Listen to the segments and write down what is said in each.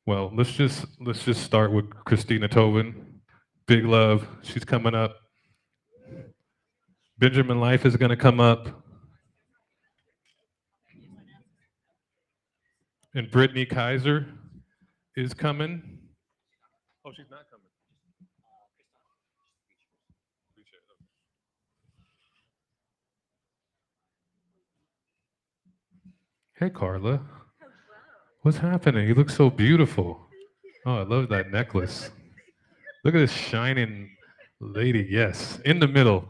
Well, let's just start with Christina Tobin. Big love. She's coming up. Benjamin Life is going to come up, and Brittany Kaiser is coming. Oh, she's not coming. Hey, Karla. What's happening? You look so beautiful. Oh, I love that necklace. Look at this shining lady. Yes, in the middle.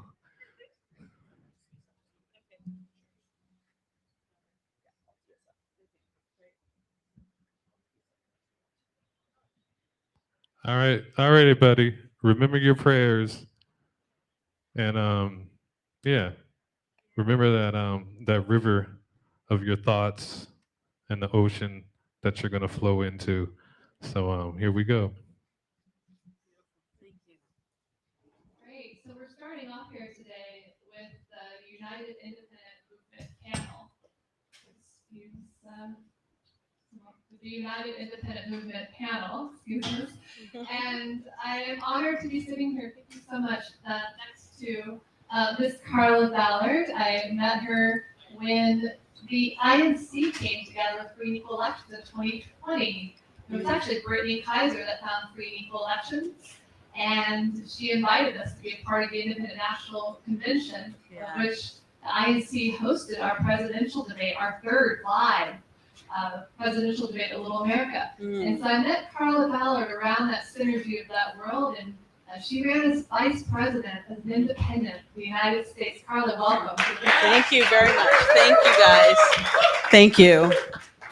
All right, everybody. Remember your prayers, and yeah, remember that river of your thoughts and the ocean that you're gonna flow into. So here we go. Great. So we're starting off here today with the United Independent Movement panel. Excuse the United Independent Movement panel. Excuse us. And I am honored to be sitting here. Thank you so much. Next to Miss Karla Ballard. I met her when the INC came together with Free and Equal Elections in 2020. It was actually Brittany Kaiser that found Free and Equal Elections, and she invited us to be a part of the Independent National Convention, which the INC hosted our presidential debate, our third live presidential debate at Little America. And so I met Karla Ballard around that synergy of that world, and she ran as vice president as an independent of the United States. Karla, welcome. Thank you very much. Thank you, guys. Thank you.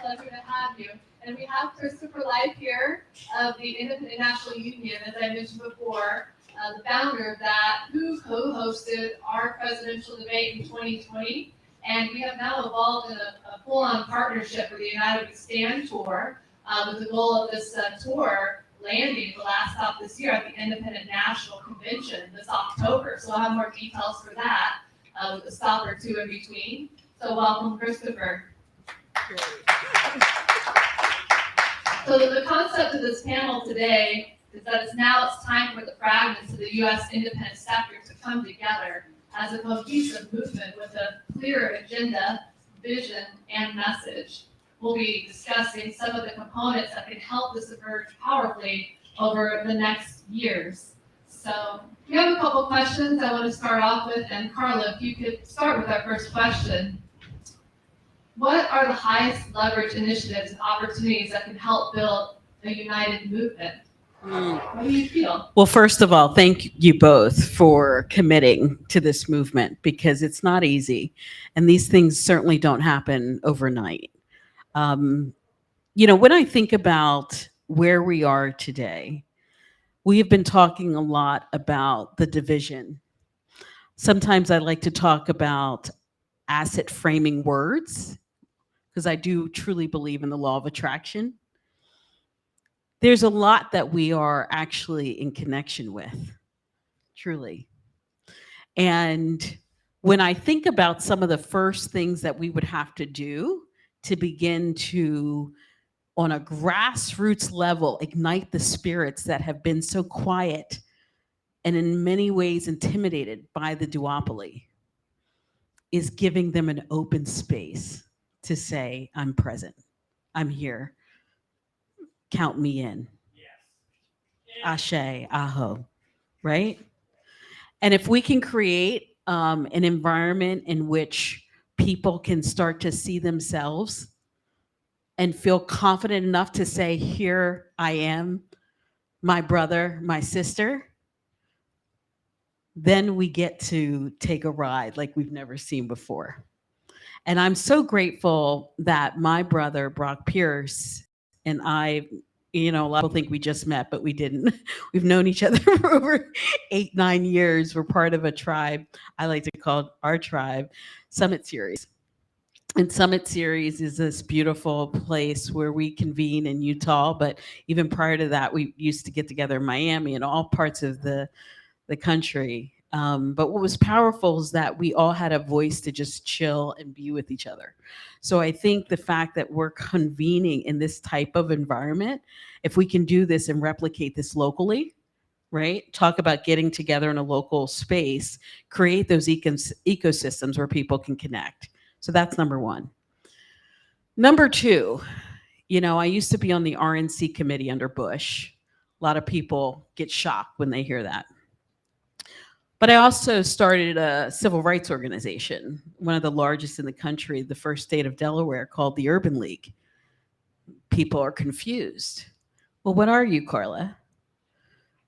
Pleasure to have you. And we have Christopher Life here of the Independent National Union, as I mentioned before, the founder of that, who co-hosted our presidential debate in 2020. And we have now evolved in a full-on partnership with the United We Stand tour, with the goal of this tour landing the last stop this year at the Independent National Convention this October. So I'll have more details for that with a stop or two in between. So welcome, Christopher. So the concept of this panel today is that it's time for the fragments of the U.S. independent sector to come together as a cohesive movement with a clear agenda, vision, and message. We'll be discussing some of the components that can help this emerge powerfully over the next years. So we have a couple questions I want to start off with, and Karla, if you could start with our first question. What are the highest leverage initiatives and opportunities that can help build a united movement? What do you feel? Well, first of all, thank you both for committing to this movement because it's not easy. And these things certainly don't happen overnight. When I think about where we are today, we have been talking a lot about the division. Sometimes I like to talk about asset framing words because I do truly believe in the law of attraction. There's a lot that we are actually in connection with, truly. And when I think about some of the first things that we would have to do to begin to, on a grassroots level, ignite the spirits that have been so quiet and in many ways intimidated by the duopoly, is giving them an open space to say, I'm present, I'm here, count me in. Ashe, aho, right? And if we can create an environment in which people can start to see themselves and feel confident enough to say, here I am, my brother, my sister, then we get to take a ride like we've never seen before. And I'm so grateful that my brother, Brock Pierce, and I, a lot of people think we just met, but we didn't. We've known each other for over 8, 9 years. We're part of a tribe I like to call our tribe, Summit Series. And Summit Series is this beautiful place where we convene in Utah. But even prior to that, we used to get together in Miami and all parts of the country. But what was powerful is that we all had a voice to just chill and be with each other. So I think the fact that we're convening in this type of environment, if we can do this and replicate this locally, right? Talk about getting together in a local space, create those ecosystems where people can connect. So that's number one. Number two, I used to be on the RNC committee under Bush. A lot of people get shocked when they hear that. But I also started a civil rights organization, one of the largest in the country, the first state of Delaware, called the Urban League. People are confused. Well, what are you, Karla?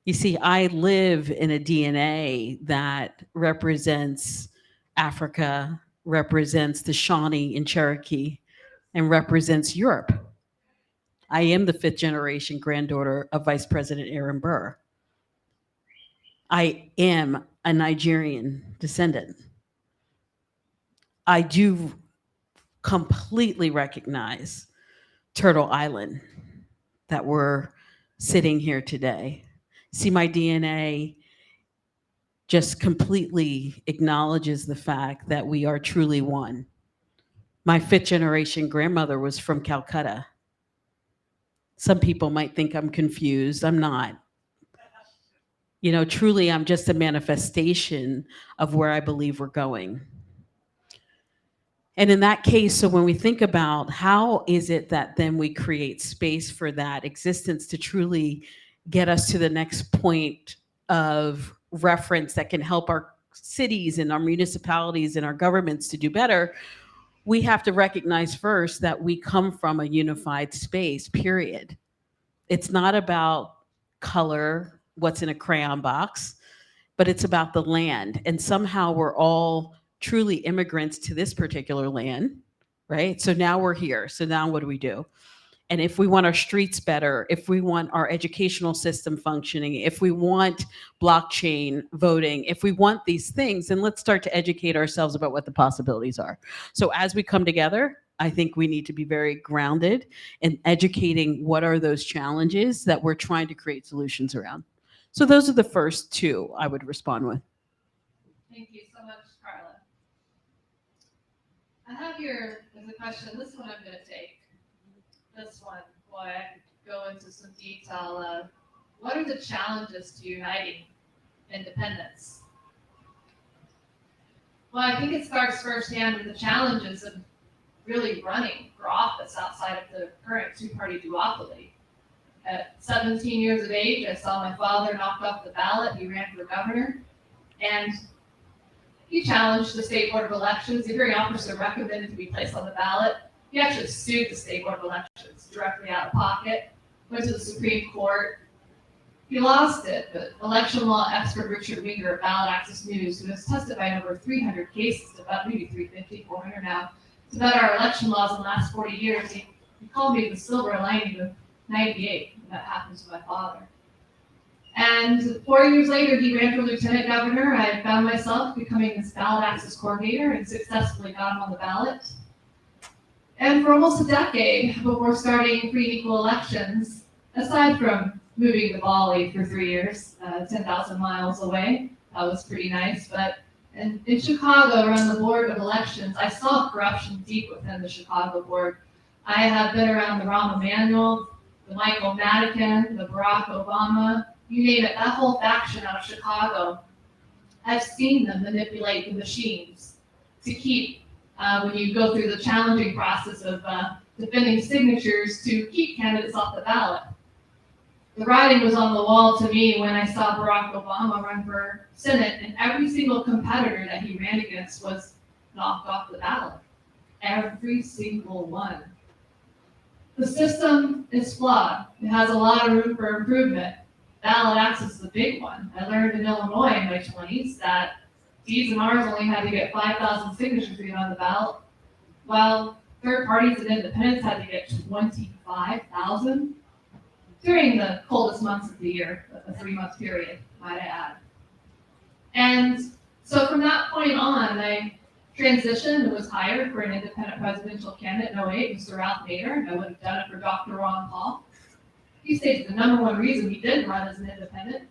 You see, I live in a DNA that represents Africa, represents the Shawnee and Cherokee, and represents Europe. I am the fifth generation granddaughter of Vice President Aaron Burr. I am a Nigerian descendant. I do completely recognize Turtle Island, that we're sitting here today. See, my DNA just completely acknowledges the fact that we are truly one. My fifth generation grandmother was from Calcutta. Some people might think I'm confused. I'm not. Truly, I'm just a manifestation of where I believe we're going. And in that case, so when we think about how is it that then we create space for that existence to truly get us to the next point of reference that can help our cities and our municipalities and our governments to do better, we have to recognize first that we come from a unified space, period. It's not about color, what's in a crayon box, but it's about the land. And somehow we're all truly immigrants to this particular land, right? So now we're here. So now what do we do? And if we want our streets better, if we want our educational system functioning, if we want blockchain voting, if we want these things, then let's start to educate ourselves about what the possibilities are. So as we come together, I think we need to be very grounded in educating what are those challenges that we're trying to create solutions around. So those are the first two I would respond with. Thank you so much, Karla. I have here as a question, this one I'm going to take. This one, boy, I could go into some detail. What are the challenges to uniting independence? Well, I think it starts firsthand with the challenges of really running for office outside of the current two-party duopoly. At 17 years of age, I saw my father knocked off the ballot. He ran for governor, and he challenged the State Board of Elections. The hearing officer recommended to be placed on the ballot. He actually sued the State Board of Elections directly out of pocket, went to the Supreme Court. He lost it, but election law expert Richard Winger of Ballard Access News, who has testified in over 300 cases, about maybe 350, 400 now, about our election laws in the last 40 years, he called me the silver lining of 98, and that happened to my father. And 4 years later, he ran for lieutenant governor. I found myself becoming this ballot access coordinator and successfully got him on the ballot. And for almost a decade before starting free and equal elections, aside from moving to Bali for 3 years, 10,000 miles away, that was pretty nice. But in Chicago, around the Board of Elections, I saw corruption deep within the Chicago board. I have been around the Rahm Emanuel, the Michael Madigan, the Barack Obama, you name it, that whole faction out of Chicago. I've seen them manipulate the machines to keep, when you go through the challenging process of defending signatures, to keep candidates off the ballot. The writing was on the wall to me when I saw Barack Obama run for Senate, and every single competitor that he ran against was knocked off the ballot. Every single one. The system is flawed. It has a lot of room for improvement. Ballot access is a big one. I learned in Illinois in my 20s that D's and R's only had to get 5,000 signatures to get on the ballot, while third parties and independents had to get 25,000 during the coldest months of the year, a 3-month period, might I add. And so from that point on, I transitioned and was hired for an independent presidential candidate in 08, Mr. Ralph Nader, and I would have done it for Dr. Ron Paul. He stated the number one reason he didn't run as an independent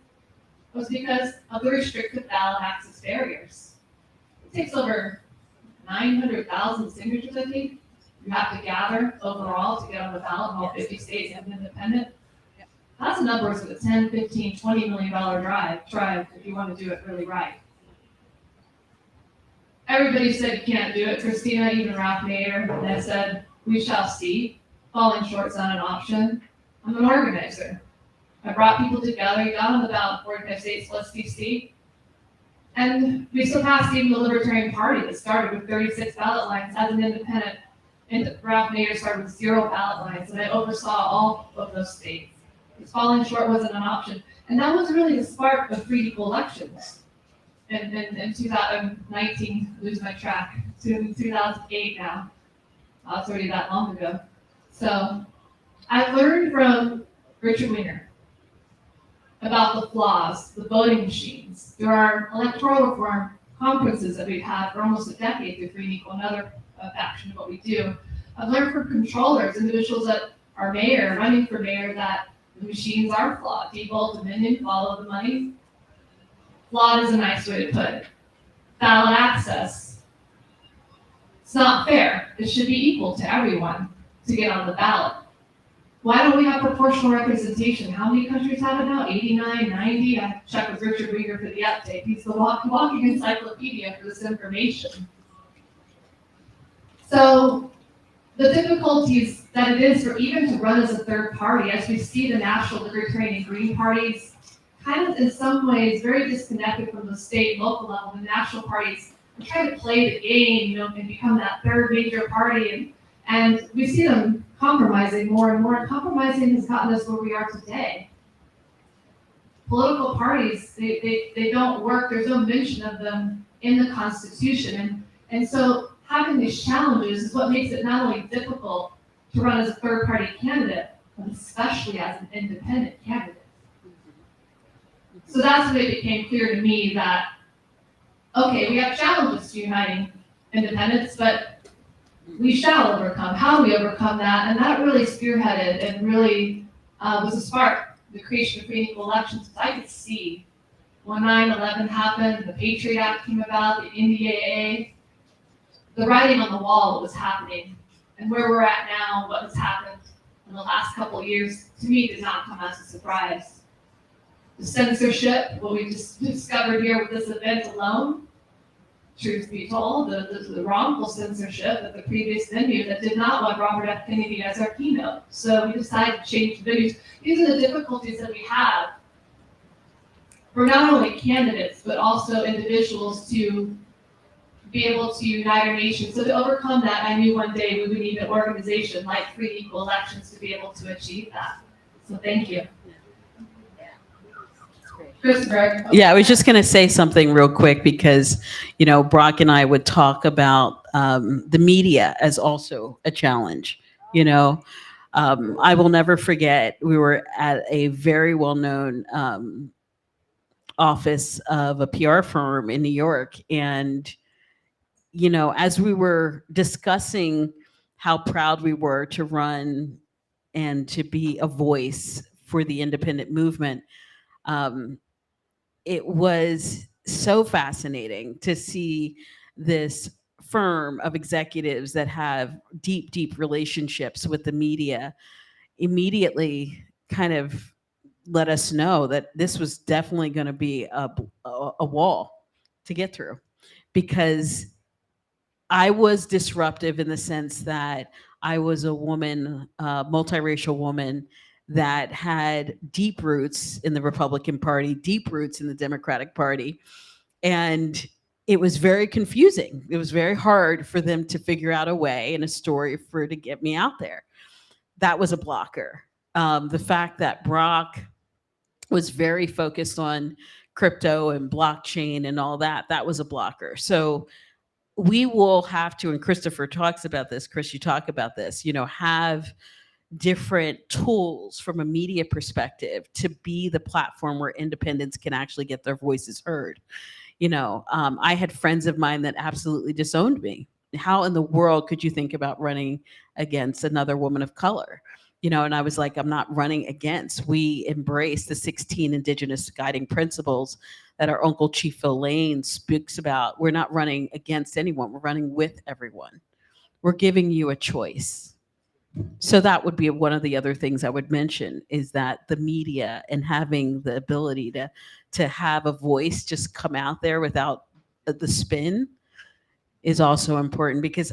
was because of the restricted ballot access barriers. It takes over 900,000 signatures, I think, you have to gather overall to get on the ballot in all 50 states and independent. That's a number of a 10, 15, $20 million drive if you want to do it really right. Everybody said you can't do it. Christina, even Ralph Nader, they said, we shall see. Falling short's not an option. I'm an organizer. I brought people together, got on the ballot in 45 states plus DC, and we surpassed even the Libertarian Party that started with 36 ballot lines as an independent. And Ralph Nader started with 0 ballot lines, and I oversaw all of those states. Because falling short wasn't an option. And that was really the spark of free equal elections. In 2019, lose my track, to 2008 now. It's already that long ago. So I learned from Richard Winger about the flaws, the voting machines. There are electoral reform conferences that we've had for almost a decade through Free and Equal, another faction of what we do. I've learned from controllers, individuals that are mayor, running for mayor, that the machines are flawed. Default dominion, follow the money. Flawed is a nice way to put it. Ballot access. It's not fair. It should be equal to everyone to get on the ballot. Why don't we have proportional representation? How many countries have it now? 89, 90? I checked with Richard Winger for the update. He's the walking encyclopedia for this information. So the difficulties that it is for even to run as a third party, as we see the National Libertarian and Green parties, kind of in some ways very disconnected from the state and local level. The national parties are trying to play the game, and become that third major party, and we see them compromising more and more, and compromising has gotten us where we are today. Political parties, they don't work, there's no mention of them in the Constitution, and so having these challenges is what makes it not only difficult to run as a third party candidate, but especially as an independent candidate. So that's when it became clear to me that, okay, we have challenges to uniting independents, but we shall overcome. How do we overcome that? And that really spearheaded and really was a spark, the creation of free and equal elections. I could see when 9/11 happened, the Patriot Act came about, the NDAA, the writing on the wall, what was happening, and where we're at now, what has happened in the last couple of years, to me did not come as a surprise. The censorship, what we just discovered here with this event alone, truth be told, the wrongful censorship at the previous venue that did not want Robert F. Kennedy as our keynote. So we decided to change the venues. These are the difficulties that we have for not only candidates, but also individuals to be able to unite our nation. So to overcome that, I knew one day we would need an organization like Free and Equal Elections to be able to achieve that. So thank you. Chris. Yeah, I was just going to say something real quick because, Brock and I would talk about the media as also a challenge. I will never forget, we were at a very well-known office of a PR firm in New York. And, as we were discussing how proud we were to run and to be a voice for the independent movement, it was so fascinating to see this firm of executives that have deep, deep relationships with the media immediately kind of let us know that this was definitely going to be a wall to get through, because I was disruptive in the sense that I was a woman, multiracial woman, that had deep roots in the Republican Party, deep roots in the Democratic Party. And it was very confusing. It was very hard for them to figure out a way and a story for to get me out there. That was a blocker. The fact that Brock was very focused on crypto and blockchain and all that, that was a blocker. So we will have to, and Christopher talks about this, Chris, you talk about this, have different tools from a media perspective to be the platform where independents can actually get their voices heard. I had friends of mine that absolutely disowned me. How in the world could you think about running against another woman of color? you know, and I was like, I'm not running against. We embrace the 16 indigenous guiding principles that our Uncle Chief Phil Lane speaks about. We're not running against anyone, we're running with everyone. We're giving you a choice. So that would be one of the other things I would mention, is that the media and having the ability to have a voice just come out there without the spin is also important, because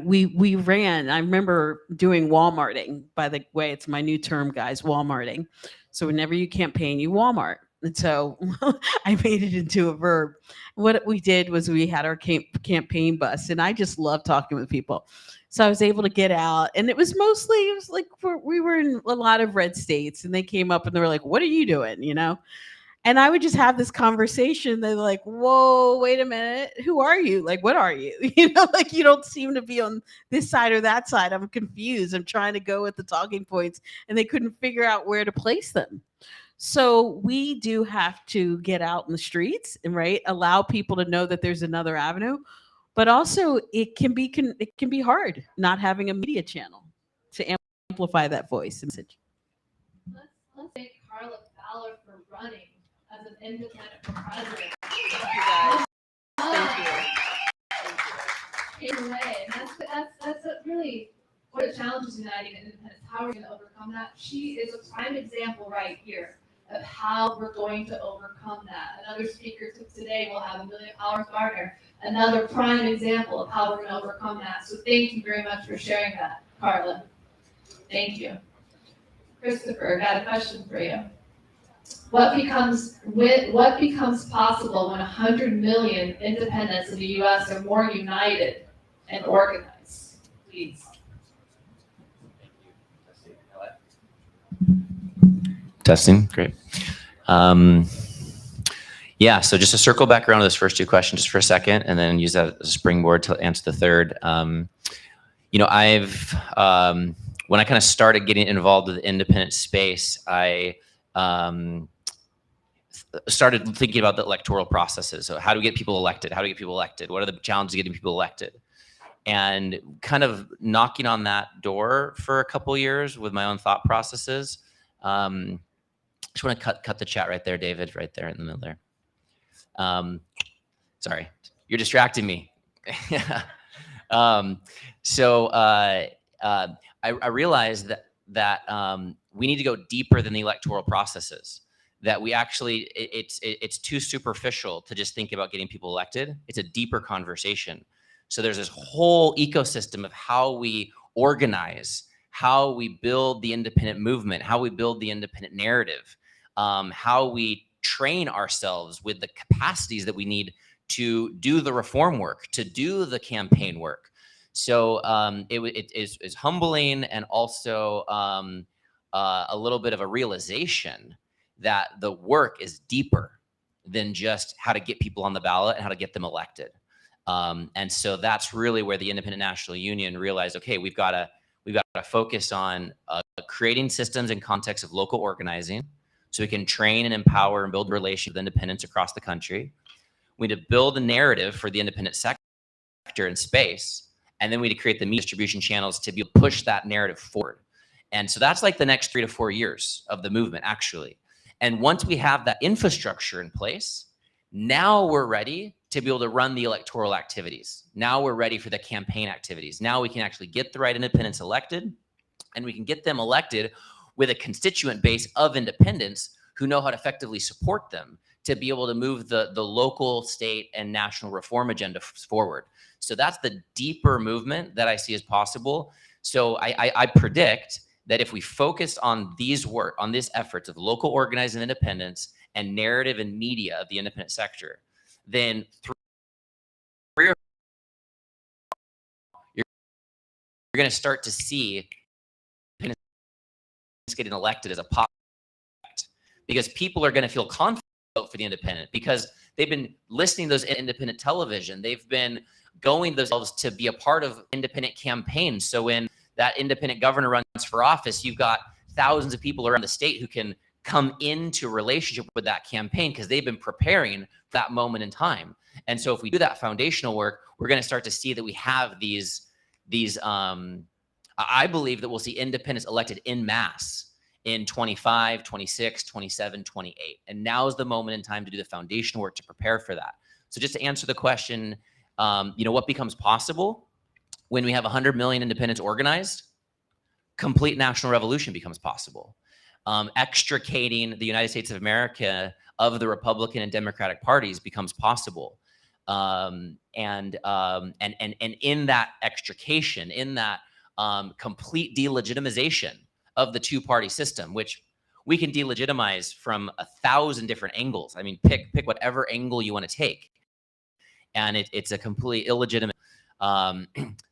we ran. I remember doing Walmarting. By the way, it's my new term, guys, Walmarting. So whenever you campaign, you Walmart. And so I made it into a verb. What we did was we had our campaign bus, and I just love talking with people. So I was able to get out, and it was like we were in a lot of red states, and they came up and they were like, "What are you doing?" You know. And I would just have this conversation. They're like, "Whoa, wait a minute. Who are you? Like, what are you?" You know, like, you don't seem to be on this side or that side. I'm confused. I'm trying to go with the talking points, and they couldn't figure out where to place them. So we do have to get out in the streets and, right, allow people to know that there's another avenue. But also, it can be hard not having a media channel to amplify that voice and message. Let's thank Karla Ballard for running as an independent for president. Thank you, guys. Thank you. Away. And that's really what a challenge is uniting independence. How are we going to overcome that? She is a prime example right here of how we're going to overcome that. Another speaker today will have Amelia Powers Gardner, another prime example of how we're going to overcome that. So thank you very much for sharing that, Karla. Thank you. Christopher, got a question for you. What becomes possible when 100 million independents in the U.S. are more united and organized? Please. Testing, great. Yeah, so just to circle back around to those first two questions just for a second, and then use that as a springboard to answer the third. You know, when I kind of started getting involved with the independent space, I started thinking about the electoral processes. So how do we get people elected? How do we get people elected? What are the challenges of getting people elected? And kind of knocking on that door for a couple of years with my own thought processes. Just want to cut the chat right there, David, right there in the middle there. Sorry, you're distracting me. So I realized that we need to go deeper than the electoral processes. That we actually, it's too superficial to just think about getting people elected. It's a deeper conversation. So there's this whole ecosystem of how we organize, how we build the independent movement, how we build the independent narrative, how we train ourselves with the capacities that we need to do the reform work, to do the campaign work. So it is humbling, and also a little bit of a realization that the work is deeper than just how to get people on the ballot and how to get them elected. And so that's really where the Independent National Union realized, okay, we've got to focus on creating systems in context of local organizing, so we can train and empower and build relations with independents across the country. We need to build a narrative for the independent sector in space, and then we need to create the media distribution channels to be able to push that narrative forward. And so that's like the next 3 to 4 years of the movement, actually. And once we have that infrastructure in place, now we're ready to be able to run the electoral activities. Now we're ready for the campaign activities. Now we can actually get the right independents elected, and we can get them elected with a constituent base of independents who know how to effectively support them to be able to move the local, state, and national reform agenda forward. So that's the deeper movement that I see as possible. So I predict that if we focus on these efforts of local organizing independence and narrative and media of the independent sector, then you're going to start to see getting elected as a pop, because people are going to feel confident for the independent because they've been listening to those independent television. They've been going themselves to be a part of independent campaigns. So when that independent governor runs for office, you've got thousands of people around the state who can come into a relationship with that campaign because they've been preparing for that moment in time. And so if we do that foundational work, we're going to start to see that we have these I believe that we'll see independents elected en masse in 25, 26, 27, 28. And now is the moment in time to do the foundational work to prepare for that. So just to answer the question, what becomes possible when we have 100 million independents organized? Complete national revolution becomes possible. Extricating the United States of America of the Republican and Democratic parties becomes possible. And in that extrication, in that complete delegitimization of the two-party system, which we can delegitimize from 1,000 different angles. I mean, pick whatever angle you want to take, and it's a complete illegitimate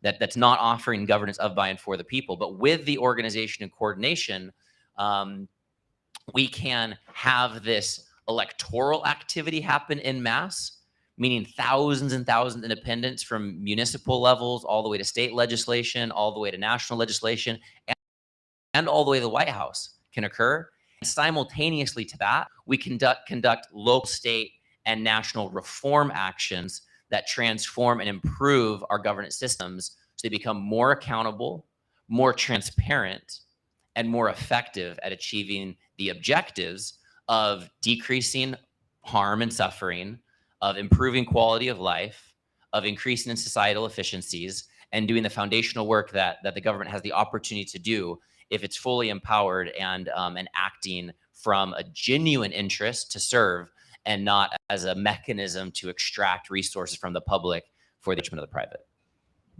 that's not offering governance of, by, and for the people. But with the organization and coordination, we can have this electoral activity happen en masse, meaning thousands and thousands of independents from municipal levels all the way to state legislation, all the way to national legislation, and all the way to the White House can occur. And simultaneously to that, we conduct local, state, and national reform actions that transform and improve our governance systems so they become more accountable, more transparent, and more effective at achieving the objectives of decreasing harm and suffering, of improving quality of life, of increasing in societal efficiencies, and doing the foundational work that the government has the opportunity to do if it's fully empowered and acting from a genuine interest to serve and not as a mechanism to extract resources from the public for the enrichment of the private.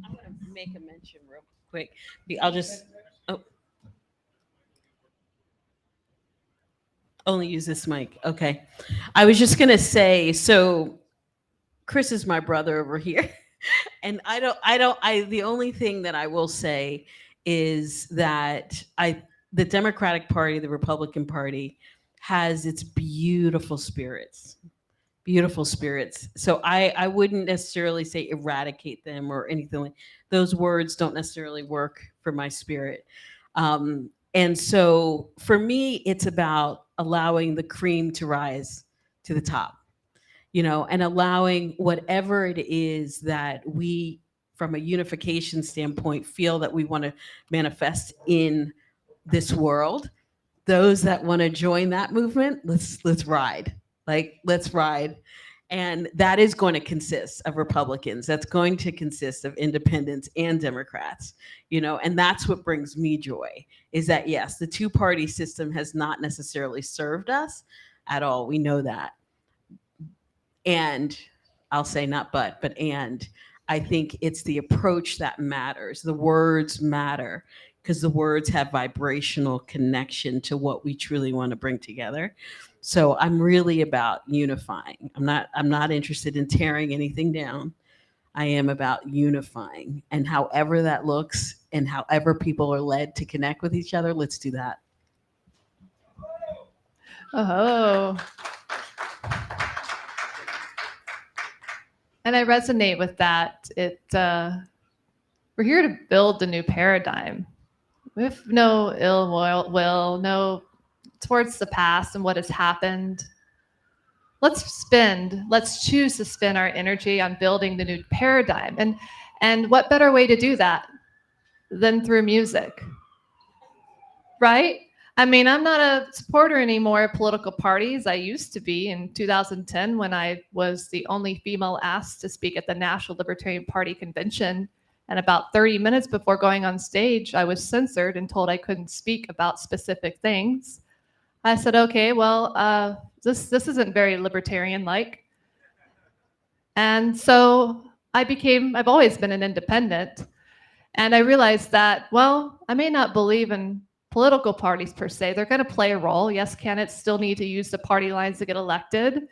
I'm going to make a mention real quick. I'll just only use this mic. Okay. I was just going to say, so Chris is my brother over here. And the only thing that I will say is that the Democratic Party, the Republican Party, has its beautiful spirits. So I wouldn't necessarily say eradicate them or anything like those words don't necessarily work for my spirit. And so for me, it's about allowing the cream to rise to the top, and allowing whatever it is that we, from a unification standpoint, feel that we want to manifest in this world. Those that want to join that movement, let's ride. Let's ride. And that is going to consist of Republicans. That's going to consist of independents and Democrats, and that's what brings me joy is that, yes, the two-party system has not necessarily served us at all. We know that. And I'll say not but and I think it's the approach that matters. The words matter because the words have vibrational connection to what we truly want to bring together. So I'm really about unifying. I'm not interested in tearing anything down. I am about unifying, and however that looks and however people are led to connect with each other, let's do that. Oh. And I resonate with that. We're here to build the new paradigm. We have no ill will, no towards the past and what has happened. Let's choose to spend our energy on building the new paradigm. And what better way to do that than through music, right? I mean, I'm not a supporter anymore of political parties. I used to be in 2010 when I was the only female asked to speak at the National Libertarian Party convention. And about 30 minutes before going on stage, I was censored and told I couldn't speak about specific things. I said, okay, well, this isn't very libertarian-like. And so I've always been an independent. And I realized that, well, I may not believe in political parties per se. They're going to play a role. Yes, candidates still need to use the party lines to get elected.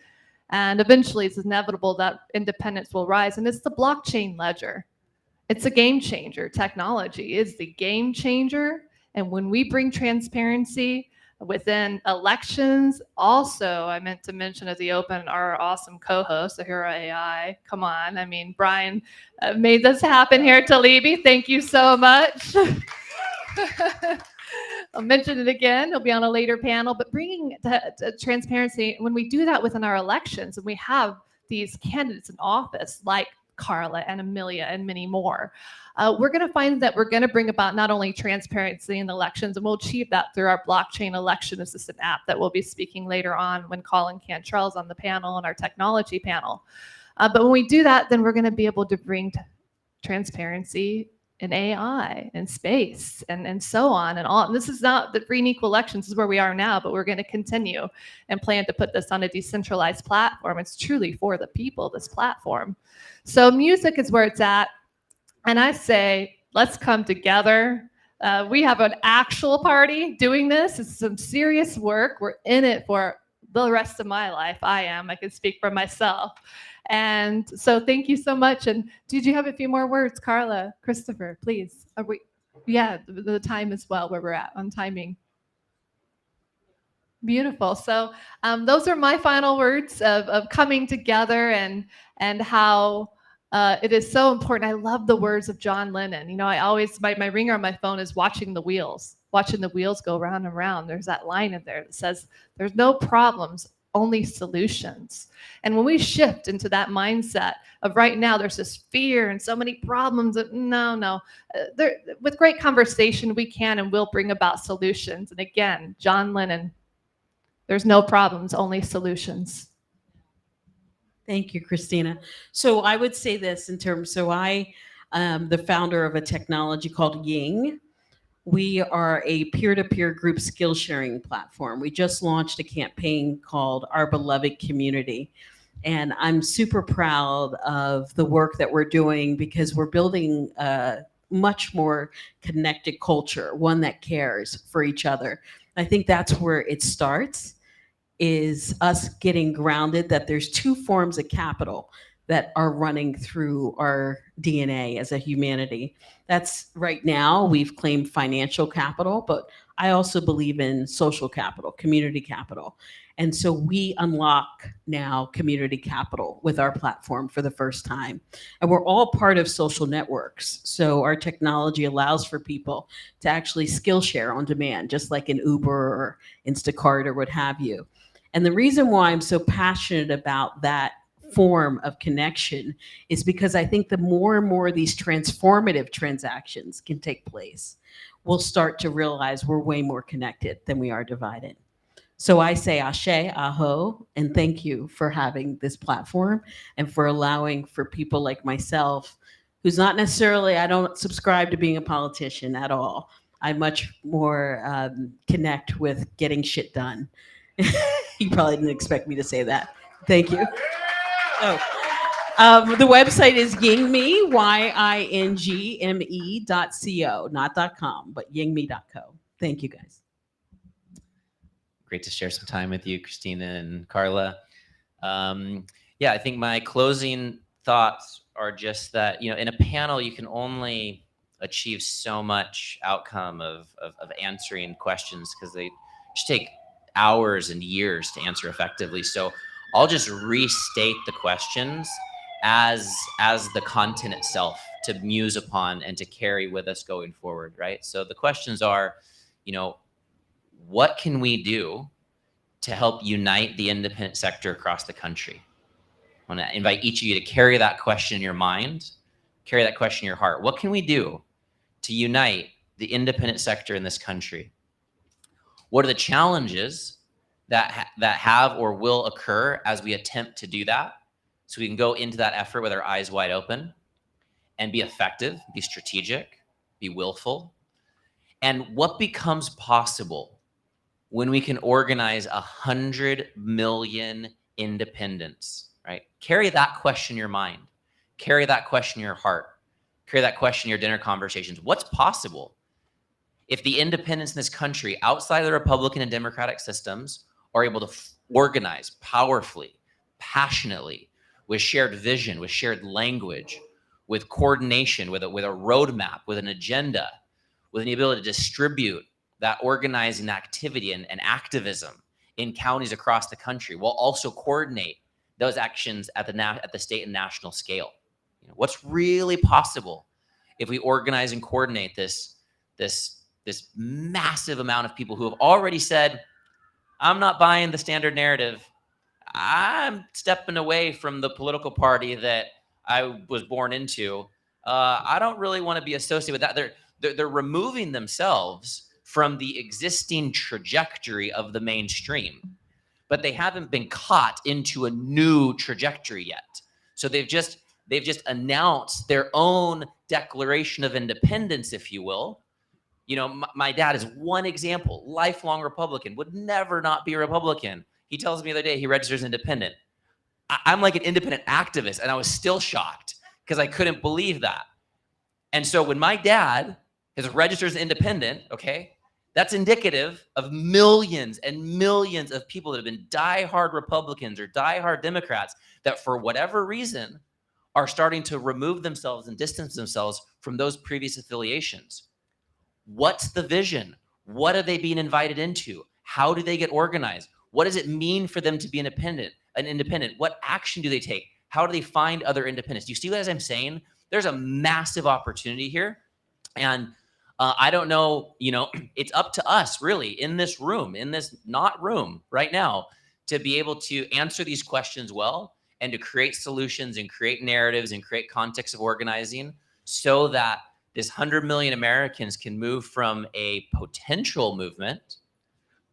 And eventually it's inevitable that independence will rise. And it's the blockchain ledger. It's a game changer. Technology is the game changer. And when we bring transparency within elections, also, I meant to mention at the open, our awesome co-host, Ahura AI. Come on. I mean, Brian made this happen here at Talibi. Thank you so much. I'll mention it again. He'll be on a later panel. But bringing transparency, when we do that within our elections, and we have these candidates in office like Karla and Amelia and many more. We're going to find that we're going to bring about not only transparency in elections, and we'll achieve that through our blockchain election assistant app that we'll be speaking later on when Colin Cantrell's on the panel and our technology panel. But when we do that, then we're going to be able to bring transparency in AI and space and so on and all. And this is not the free and equal elections, this is where we are now, but we're going to continue and plan to put this on a decentralized platform. It's truly for the people, this platform. So music is where it's at. And I say, let's come together. We have an actual party doing this. It's some serious work. We're in it for the rest of my life. I can speak for myself. And so thank you so much. And did you have a few more words, Karla, Christopher, please? Yeah, the time as well, where we're at on timing. Beautiful. So those are my final words of coming together and how it is so important. I love the words of John Lennon. You know, I always, my ringer on my phone is watching the wheels go round and round. There's that line in there that says, there's no problems, only solutions. And when we shift into that mindset of right now, there's this fear and so many problems. With great conversation, we can and will bring about solutions. And again, John Lennon, there's no problems, only solutions. Thank you, Christina. So I would say this in terms, so I am the founder of a technology called Ying. We are a peer-to-peer group skill sharing platform. We just launched a campaign called Our Beloved Community. And I'm super proud of the work that we're doing because we're building a much more connected culture, one that cares for each other. I think that's where it starts, is us getting grounded that there's two forms of capital that are running through our DNA as a humanity. That's right now, we've claimed financial capital, but I also believe in social capital, community capital. And so we unlock now community capital with our platform for the first time. And we're all part of social networks. So our technology allows for people to actually skill share on demand, just like in Uber or Instacart or what have you. And the reason why I'm so passionate about that form of connection is because I think the more and more these transformative transactions can take place, we'll start to realize we're way more connected than we are divided. So I say ashe, aho, and thank you for having this platform and for allowing for people like myself, who's not necessarily, I don't subscribe to being a politician at all. I much more connect with getting shit done. You probably didn't expect me to say that. Thank you. Oh. The website is yingme, yingme.co, not .com, but yingme.co. Thank you, guys. Great to share some time with you, Christina and Karla. Yeah, I think my closing thoughts are just that, you know, in a panel, you can only achieve so much outcome of answering questions because they just take hours and years to answer effectively. So I'll just restate the questions as the content itself to muse upon and to carry with us going forward, right? So the questions are, you know, what can we do to help unite the independent sector across the country? I want to invite each of you to carry that question in your mind, carry that question in your heart. What can we do to unite the independent sector in this country? What are the challenges that have or will occur as we attempt to do that? So we can go into that effort with our eyes wide open and be effective, be strategic, be willful. And what becomes possible when we can organize 100 million independents, right? Carry that question in your mind. Carry that question in your heart. Carry that question in your dinner conversations. What's possible if the independents in this country, outside of the Republican and Democratic systems, are able to organize powerfully, passionately, with shared vision, with shared language, with coordination, with a roadmap, with an agenda, with the ability to distribute that organizing activity and activism in counties across the country, while also coordinate those actions at the state and national scale. You know, what's really possible if we organize and coordinate this massive amount of people who have already said, I'm not buying the standard narrative. I'm stepping away from the political party that I was born into, I don't really want to be associated with that. They're removing themselves from the existing trajectory of the mainstream, but they haven't been caught into a new trajectory yet. So they've just announced their own declaration of independence, if you will. You know, my dad is one example, lifelong Republican, would never not be a Republican. He tells me the other day he registers independent. I'm like an independent activist, and I was still shocked because I couldn't believe that. And so when my dad registers independent, okay, that's indicative of millions and millions of people that have been diehard Republicans or diehard Democrats that for whatever reason are starting to remove themselves and distance themselves from those previous affiliations. What's the vision? What are they being invited into? How do they get organized? What does it mean for them to be independent? What action do they take? How do they find other independents? Do you see what I'm saying? There's a massive opportunity here. And I don't know, you know, it's up to us really in this room, in this not room right now, to be able to answer these questions well and to create solutions and create narratives and create context of organizing so that this 100 million Americans can move from a potential movement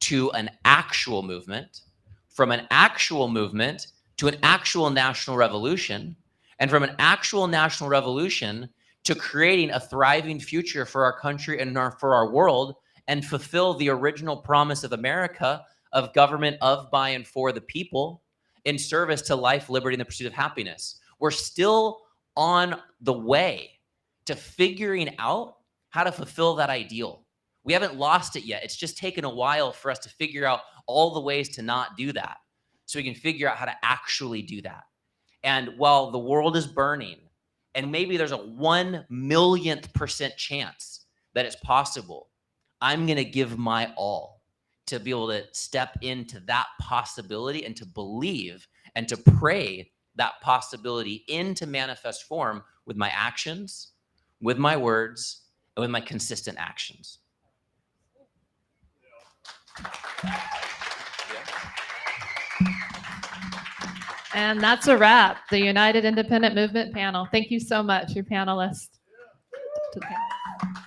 to an actual movement, from an actual movement to an actual national revolution, and from an actual national revolution to creating a thriving future for our country and for our world, and fulfill the original promise of America of government of, by, and for the people in service to life, liberty, and the pursuit of happiness. We're still on the way to figuring out how to fulfill that ideal. We haven't lost it yet. It's just taken a while for us to figure out all the ways to not do that so we can figure out how to actually do that. And while the world is burning, and maybe there's a 1,000,000% chance that it's possible, I'm going to give my all to be able to step into that possibility and to believe and to pray that possibility into manifest form with my actions, with my words, and with my consistent actions. And that's a wrap. The United Independent Movement panel. Thank you so much, your panelists. To the panel.